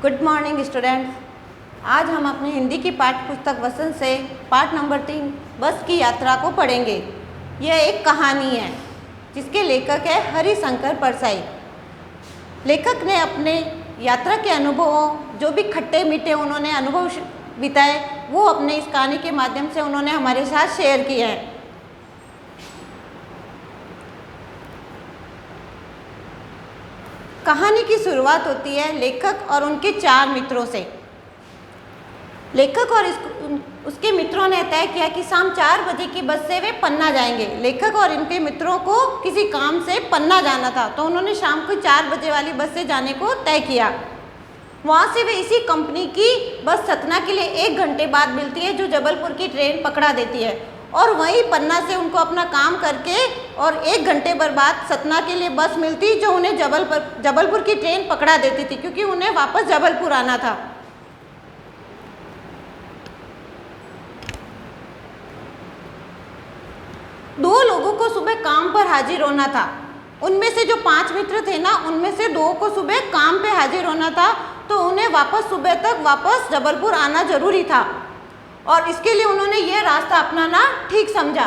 Good morning students. आज हम अपनी हिंदी की पाठ्य पुस्तक वसंत से पाठ नंबर 3 बस की यात्रा को पढ़ेंगे। यह एक कहानी है जिसके लेखक है हरिशंकर परसाई। लेखक ने अपने यात्रा के अनुभवों, जो भी खट्टे मीठे उन्होंने अनुभव बिताए, वो अपने इस कहानी के माध्यम से उन्होंने हमारे साथ शेयर किए हैं। कहानी की शुरुआत होती है लेखक और उनके 4 मित्रों से। लेखक और उसके मित्रों ने तय किया कि शाम 4 बजे की बस से वे पन्ना जाएंगे। लेखक और इनके मित्रों को किसी काम से पन्ना जाना था, तो उन्होंने शाम को 4 बजे वाली बस से जाने को तय किया। वहाँ से वे इसी कंपनी की बस सतना के लिए 1 घंटे बाद मिलती है, जो जबलपुर की ट्रेन पकड़ा देती है, और वहीं पन्ना से उनको अपना काम करके और 1 घंटे बाद सतना के लिए बस मिलती, जो उन्हें जबलपुर की ट्रेन पकड़ा देती थी, क्योंकि उन्हें वापस जबलपुर आना था। दो लोगों को सुबह काम पर हाजिर होना था। उनमें से जो 5 मित्र थे ना, उनमें से 2 को सुबह काम पे हाजिर होना था, तो उन्हें सुबह तक वापस जबलपुर आना जरूरी था, और इसके लिए उन्होंने ये रास्ता अपनाना ठीक समझा।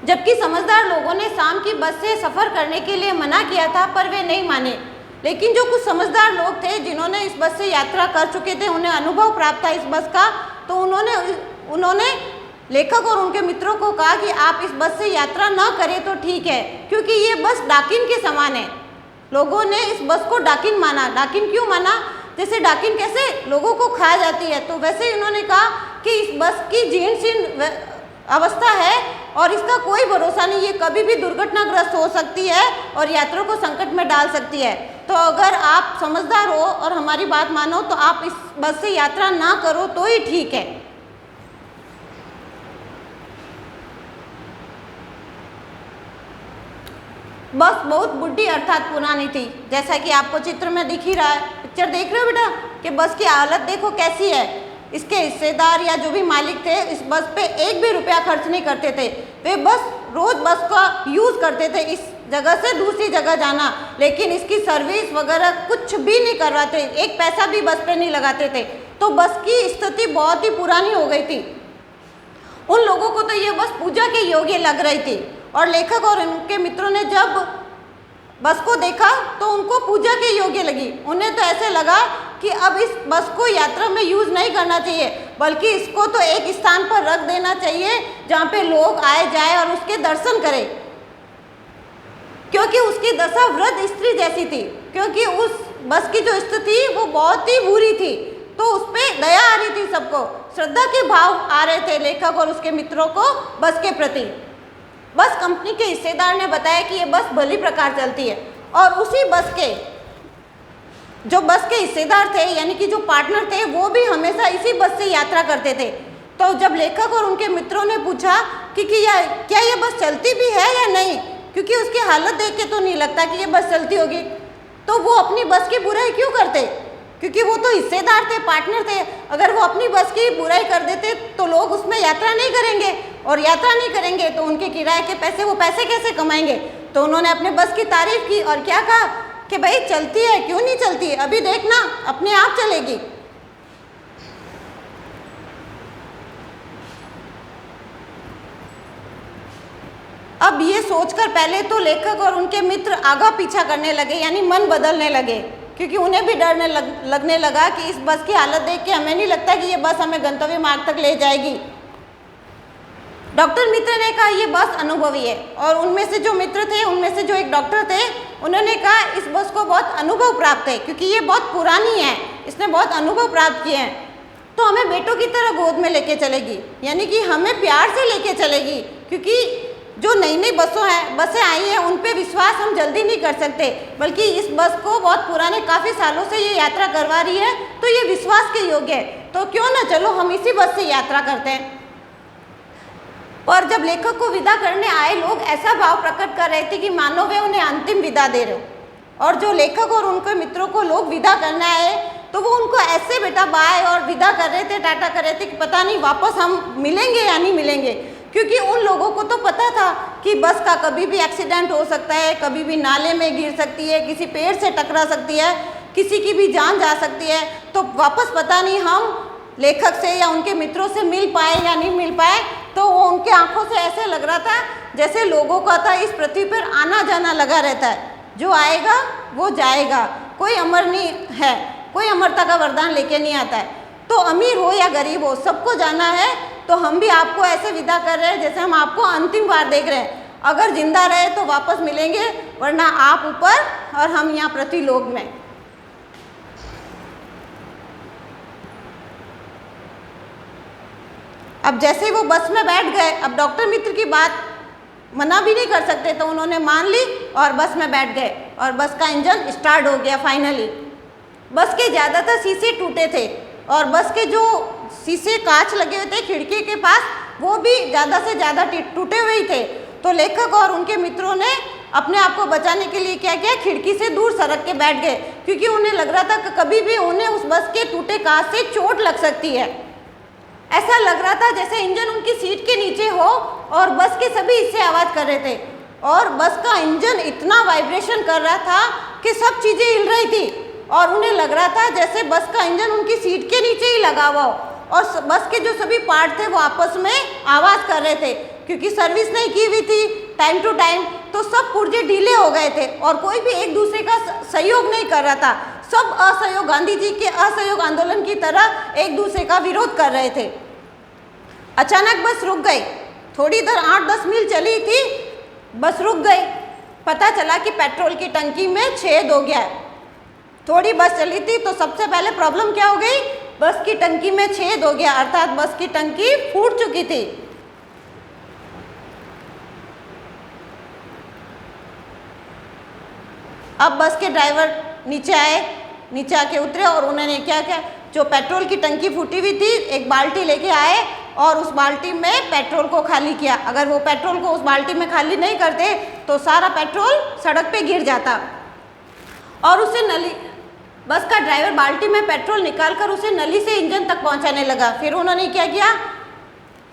जबकि समझदार लोगों ने शाम की बस से सफ़र करने के लिए मना किया था, पर वे नहीं माने। लेकिन जो कुछ समझदार लोग थे जिन्होंने इस बस से यात्रा कर चुके थे, उन्हें अनुभव प्राप्त था इस बस का, तो उन्होंने लेखक और उनके मित्रों को कहा कि आप इस बस से यात्रा न करें तो ठीक है, क्योंकि ये बस डाकिन के समान है। लोगों ने इस बस को डाकिन माना। डाकिन क्यों माना? जैसे डाकिन कैसे लोगों को खा जाती है, तो वैसे इन्होंने कहा कि इस बस की जीर्ण शीर्ण अवस्था है और इसका कोई भरोसा नहीं, ये कभी भी दुर्घटनाग्रस्त हो सकती है और यात्रियों को संकट में डाल सकती है। तो अगर आप समझदार हो और हमारी बात मानो, तो आप इस बस से यात्रा ना करो तो ही ठीक है। बस बहुत बुढ़ी अर्थात पुरानी थी, जैसा कि आपको चित्र में दिख ही रहा है। पिक्चर देख रहे हो बेटा कि बस की हालत देखो कैसी है। इसके हिस्सेदार या जो भी मालिक थे इस बस पे 1 भी रुपया खर्च नहीं करते थे। वे बस रोज बस का यूज़ करते थे, इस जगह से दूसरी जगह जाना, लेकिन इसकी सर्विस वगैरह कुछ भी नहीं करवाते, 1 पैसा भी बस पे नहीं लगाते थे। तो बस की स्थिति बहुत ही पुरानी हो गई थी। उन लोगों को तो ये बस पूजा के योग्य लग रही थी, और लेखक और उनके मित्रों ने जब बस को देखा तो उनको पूजा के योग्य लगी। उन्हें तो ऐसे लगा कि अब इस बस को यात्रा में यूज़ नहीं करना चाहिए, बल्कि इसको तो एक स्थान पर रख देना चाहिए जहाँ पे लोग आए जाए और उसके दर्शन करें, क्योंकि उसकी दशा वृद्ध स्त्री जैसी थी। क्योंकि उस बस की जो स्थिति वो बहुत ही बुरी थी, तो उस पर दया आ रही थी सबको, श्रद्धा के भाव आ रहे थे लेखक और उसके मित्रों को बस के प्रति। बस कंपनी के हिस्सेदार ने बताया कि ये बस भली प्रकार चलती है, और उसी बस के जो बस के हिस्सेदार थे, यानी कि जो पार्टनर थे, वो भी हमेशा इसी बस से यात्रा करते थे। तो जब लेखक और उनके मित्रों ने पूछा कि क्या ये बस चलती भी है या नहीं, क्योंकि उसकी हालत देख के तो नहीं लगता कि ये बस चलती होगी, तो वो अपनी बस की बुराई क्यों करते? क्योंकि वो तो हिस्सेदार थे, पार्टनर थे। अगर वो अपनी बस की बुराई कर देते तो लोग उसमें यात्रा नहीं करेंगे, और यात्रा नहीं करेंगे तो उनके किराए के पैसे वो पैसे कैसे कमाएंगे? तो उन्होंने अपने बस की तारीफ की और क्या कहा कि भाई चलती है, क्यों नहीं चलती, अभी देखना अपने आप चलेगी। अब ये सोचकर पहले तो लेखक और उनके मित्र आगा पीछा करने लगे, यानी मन बदलने लगे, क्योंकि उन्हें भी डरने लगने लगा कि इस बस की हालत देख के हमें नहीं लगता कि ये बस हमें गंतव्य मार्ग तक ले जाएगी। डॉक्टर मित्र ने कहा ये बस अनुभवी है, और उनमें से जो मित्र थे, उनमें से जो एक डॉक्टर थे, उन्होंने कहा इस बस को बहुत अनुभव प्राप्त है, क्योंकि ये बहुत पुरानी है, इसने बहुत अनुभव प्राप्त किए हैं, तो हमें बेटों की तरह गोद में लेके चलेगी, यानी कि हमें प्यार से लेके चलेगी। क्योंकि जो नई नई बसें आई हैं उन पे विश्वास हम जल्दी नहीं कर सकते, बल्कि इस बस को बहुत पुराने काफ़ी सालों से ये यात्रा करवा रही है, तो ये विश्वास के योग्य है, तो क्यों ना चलो हम इसी बस से यात्रा करते हैं। और जब लेखक को विदा करने आए लोग ऐसा भाव प्रकट कर रहे थे कि मानो वे उन्हें अंतिम विदा दे रहे हो, और जो लेखक और उनके मित्रों को लोग विदा करने आए तो वो उनको ऐसे बेटा बाय और विदा कर रहे थे, टाटा कर रहे थे कि पता नहीं वापस हम मिलेंगे या नहीं मिलेंगे, क्योंकि उन लोगों को तो पता था कि बस का कभी भी एक्सीडेंट हो सकता है, कभी भी नाले में गिर सकती है, किसी पेड़ से टकरा सकती है। किसी की भी जान जा सकती है। तो वापस पता नहीं हम लेखक से या उनके मित्रों से मिल पाए या नहीं मिल पाए। तो वो उनके आंखों से ऐसे लग रहा था जैसे लोगों का था इस पृथ्वी पर आना जाना लगा रहता है, जो आएगा वो जाएगा, कोई अमर नहीं है, कोई अमरता का वरदान लेके नहीं आता है। तो अमीर हो या गरीब हो, सबको जाना है। तो हम भी आपको ऐसे विदा कर रहे हैं जैसे हम आपको अंतिम बार देख रहे हैं। अगर जिंदा रहे तो वापस मिलेंगे, वरना आप ऊपर और हम यहाँ पृथ्वी लोक में। अब जैसे वो बस में बैठ गए, अब डॉक्टर मित्र की बात मना भी नहीं कर सकते, तो उन्होंने मान ली और बस में बैठ गए और बस का इंजन स्टार्ट हो गया फाइनली। बस के ज़्यादातर शीशे टूटे थे और बस के जो शीशे कांच लगे हुए थे खिड़की के पास, वो भी ज़्यादा से ज़्यादा टूटे हुए ही थे। तो लेखक और उनके मित्रों ने अपने आप को बचाने के लिए क्या किया, खिड़की से दूर सरक के बैठ गए, क्योंकि उन्हें लग रहा था कि कभी भी उन्हें उस बस के टूटे कांच से चोट लग सकती है। ऐसा लग रहा था जैसे इंजन उनकी सीट के नीचे हो और बस के सभी हिस्से आवाज़ कर रहे थे और बस का इंजन इतना वाइब्रेशन कर रहा था कि सब चीज़ें हिल रही थी और उन्हें लग रहा था जैसे बस का इंजन उनकी सीट के नीचे ही लगा हुआ हो और बस के जो सभी पार्ट थे वो आपस में आवाज़ कर रहे थे, क्योंकि सर्विस नहीं की हुई थी टाइम टू टाइम। तो सब पुर्जे ढीले हो गए थे और कोई भी एक दूसरे का सहयोग नहीं कर रहा था। सब असहयोग, गांधी जी के असहयोग आंदोलन की तरह एक दूसरे का विरोध कर रहे थे। अचानक बस रुक गई। थोड़ी देर 8-10 मील चली थी, बस रुक गई। पता चला कि पेट्रोल की टंकी में छेद हो गया है। थोड़ी बस चली थी तो सबसे पहले प्रॉब्लम क्या हो गई, बस की टंकी में छेद हो गया, अर्थात बस की टंकी फूट चुकी थी। अब बस के ड्राइवर नीचे आए, नीचे आके उतरे और उन्होंने क्या किया, जो पेट्रोल की टंकी फूटी हुई थी एक बाल्टी लेके आए और उस बाल्टी में पेट्रोल को खाली किया। अगर वो पेट्रोल को उस बाल्टी में खाली नहीं करते तो सारा पेट्रोल सड़क पे गिर जाता। और उसे नली, बस का ड्राइवर बाल्टी में पेट्रोल निकालकर उसे नली से इंजन तक पहुंचाने लगा। फिर उन्होंने क्या किया,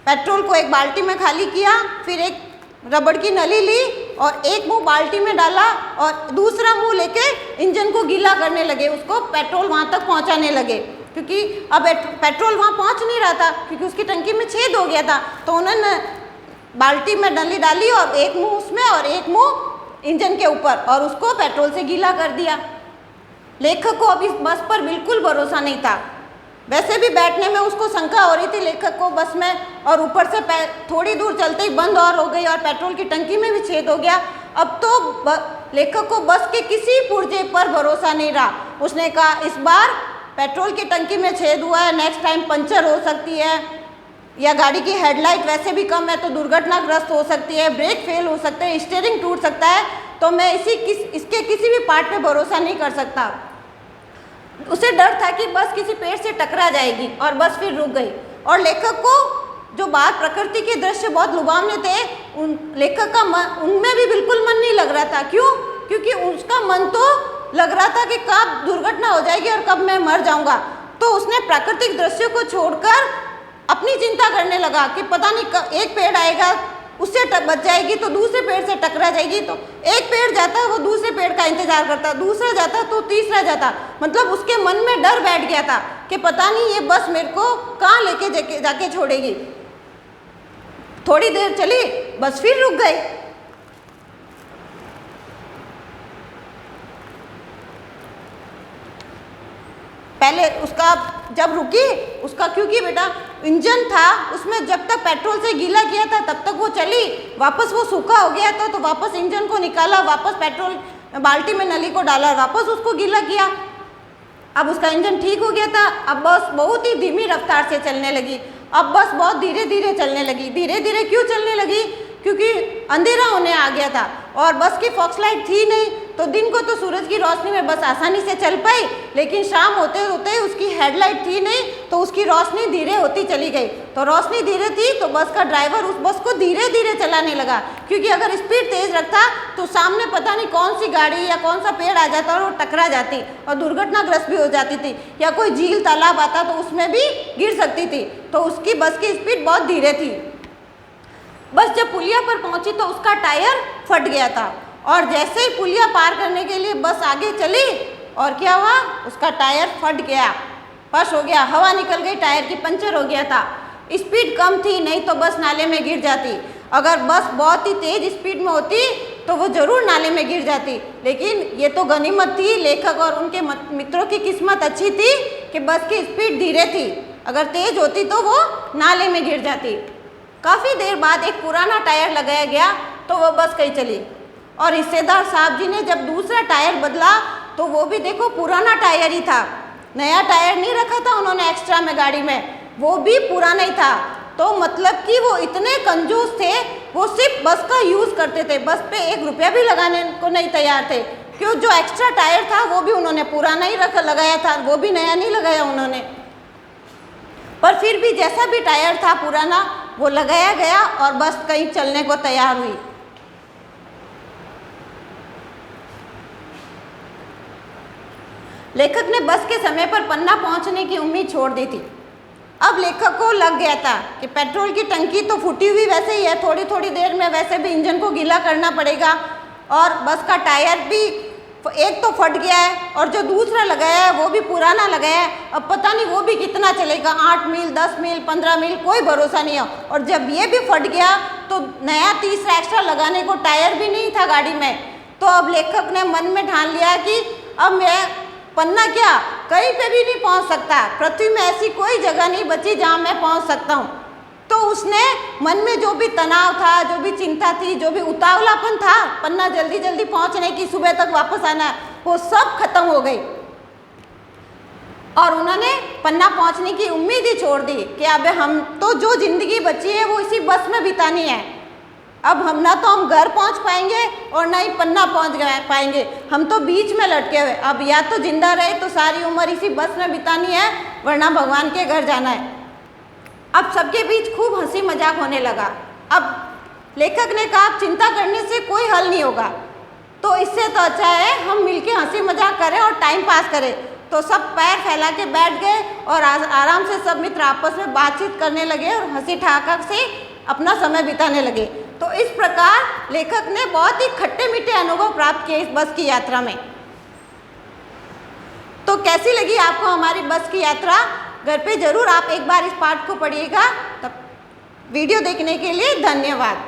पेट्रोल को एक बाल्टी में खाली किया, फिर एक रबड़ की नली ली और एक मुंह बाल्टी में डाला और दूसरा मुंह लेके इंजन को गीला करने लगे, उसको पेट्रोल वहां तक पहुंचाने लगे, क्योंकि अब पेट्रोल वहां पहुंच नहीं रहा था क्योंकि उसकी टंकी में छेद हो गया था। तो उन्होंने बाल्टी में नली डाली और एक मुंह उसमें और एक मुंह इंजन के ऊपर और उसको पेट्रोल से गीला कर दिया। लेखक को अब इस बस पर बिल्कुल भरोसा नहीं था। वैसे भी बैठने में उसको शंका हो रही थी लेखक को बस में, और ऊपर से थोड़ी दूर चलते ही बंद और हो गई और पेट्रोल की टंकी में भी छेद हो गया। अब तो लेखक को बस के किसी पुर्जे पर भरोसा नहीं रहा। उसने कहा इस बार पेट्रोल की टंकी में छेद हुआ है, नेक्स्ट टाइम पंचर हो सकती है, या गाड़ी की हेडलाइट वैसे भी कम है तो दुर्घटनाग्रस्त हो सकती है, ब्रेक फेल हो सकते हैं, स्टीयरिंग टूट सकता है, तो मैं इसके किसी भी पार्ट पे भरोसा नहीं कर सकता। उसे डर था कि बस किसी पेड़ से टकरा जाएगी और बस फिर रुक गई। और लेखक को जो बात प्रकृति के दृश्य बहुत लुभावने थे, लेखक का मन उनमें भी बिल्कुल मन नहीं लग रहा था। क्यों? क्योंकि उसका मन तो लग रहा था कि कब दुर्घटना हो जाएगी और कब मैं मर जाऊंगा। तो उसने प्राकृतिक दृश्यों को छोड़कर अपनी चिंता करने लगा कि पता नहीं एक पेड़ आएगा उससे बच जाएगी तो दूसरे पेड़ से टकरा जाएगी, तो एक पेड़ जाता वो दूसरे पेड़ का इंतजार करता, दूसरा जाता तो तीसरा जाता। मतलब उसके मन में डर बैठ गया था कि पता नहीं ये बस मेरे को कहाँ लेके जाके छोड़ेगी। थोड़ी देर चली, बस फिर रुक गई। पहले उसका जब रुकी उसका, क्योंकि बेटा इंजन था उसमें जब तक पेट्रोल से गीला किया था तब तक वो चली, वापस वो सूखा हो गया था तो वापस इंजन को निकाला, वापस पेट्रोल बाल्टी में नली को डाला, वापस उसको गीला किया। अब उसका इंजन ठीक हो गया था। अब बस बहुत ही धीमी रफ्तार से चलने लगी। अब बस बहुत धीरे धीरे चलने लगी। धीरे धीरे क्यों चलने लगी? क्योंकि अंधेरा होने आ गया था और बस की फॉक्स लाइट थी नहीं, तो दिन को तो सूरज की रोशनी में बस आसानी से चल पाई, लेकिन शाम होते होते उसकी हेडलाइट थी नहीं तो उसकी रोशनी धीरे होती चली गई। तो रोशनी धीरे थी तो बस का ड्राइवर उस बस को धीरे धीरे चलाने लगा, क्योंकि अगर स्पीड तेज रखता तो सामने पता नहीं कौन सी गाड़ी या कौन सा पेड़ आ जाता और वो टकरा जाती और दुर्घटनाग्रस्त भी हो जाती थी, या कोई झील तालाब आता तो उसमें भी गिर सकती थी। तो उसकी बस की स्पीड बहुत धीरे थी। बस जब पुलिया पर पहुंची तो उसका टायर फट गया था और जैसे ही पुलिया पार करने के लिए बस आगे चली और क्या हुआ, उसका टायर फट गया, फश हो गया, हवा निकल गई, टायर की पंचर हो गया था। स्पीड कम थी, नहीं तो बस नाले में गिर जाती। अगर बस बहुत ही तेज स्पीड में होती तो वो जरूर नाले में गिर जाती। लेकिन ये तो गनीमत थी, लेखक और उनके मित्रों की किस्मत अच्छी थी कि बस की स्पीड धीरे थी, अगर तेज होती तो वो नाले में गिर जाती। काफ़ी देर बाद एक पुराना टायर लगाया गया तो वो बस कहीं चली। और हिस्सेदार साहब जी ने जब दूसरा टायर बदला तो वो भी देखो पुराना टायर ही था, नया टायर नहीं रखा था उन्होंने एक्स्ट्रा में गाड़ी में, वो भी पुराना ही था। तो मतलब कि वो इतने कंजूस थे, वो सिर्फ बस का यूज़ करते थे, बस पे 1 रुपया भी लगाने को नहीं तैयार थे। क्यों, जो एक्स्ट्रा टायर था वो भी उन्होंने पुराना ही लगाया था, वो भी नया नहीं लगाया उन्होंने। पर फिर भी जैसा भी टायर था पुराना वो लगाया गया और बस कहीं चलने को तैयार हुई। लेखक ने बस के समय पर पन्ना पहुंचने की उम्मीद छोड़ दी थी। अब लेखक को लग गया था कि पेट्रोल की टंकी तो फूटी हुई वैसे ही है, थोड़ी थोड़ी देर में वैसे भी इंजन को गीला करना पड़ेगा, और बस का टायर भी एक तो फट गया है और जो दूसरा लगाया है वो भी पुराना लगाया है। अब पता नहीं वो भी कितना चलेगा, 8 मील, 10 मील, 15 मील, कोई भरोसा नहीं है। और जब ये भी फट गया तो नया तीसरा एक्स्ट्रा लगाने को टायर भी नहीं था गाड़ी में। तो अब लेखक ने मन में ठान लिया कि अब मैं पन्ना क्या कहीं पे भी नहीं पहुंच सकता, पृथ्वी में ऐसी कोई जगह नहीं बची जहां मैं पहुंच सकता हूं। तो उसने मन में जो भी तनाव था, जो भी चिंता थी, जो भी उतावलापन था पन्ना जल्दी जल्दी पहुंचने की, सुबह तक वापस आना है, वो सब खत्म हो गई। और उन्होंने पन्ना पहुंचने की उम्मीद ही छोड़ दी कि अब हम तो जो जिंदगी बची है वो इसी बस में बितानी है। अब हम ना तो हम घर पहुंच पाएंगे और ना ही पन्ना पहुंच पाएंगे, हम तो बीच में लटके हुए। अब या तो जिंदा रहे तो सारी उम्र इसी बस में बितानी है, वरना भगवान के घर जाना है। अब सबके बीच खूब हंसी मजाक होने लगा। अब लेखक ने कहा चिंता करने से कोई हल नहीं होगा, तो इससे तो अच्छा है हम मिलके हंसी मजाक करें और टाइम पास करें। तो सब पैर फैला के बैठ गए और आराम से सब मित्र आपस में बातचीत करने लगे और हंसी ठहाका से अपना समय बिताने लगे। तो इस प्रकार लेखक ने बहुत ही खट्टे मीठे अनुभव प्राप्त किए इस बस की यात्रा में। तो कैसी लगी आपको हमारी बस की यात्रा? घर पे जरूर आप एक बार इस पाठ को पढ़िएगा। तब वीडियो देखने के लिए धन्यवाद।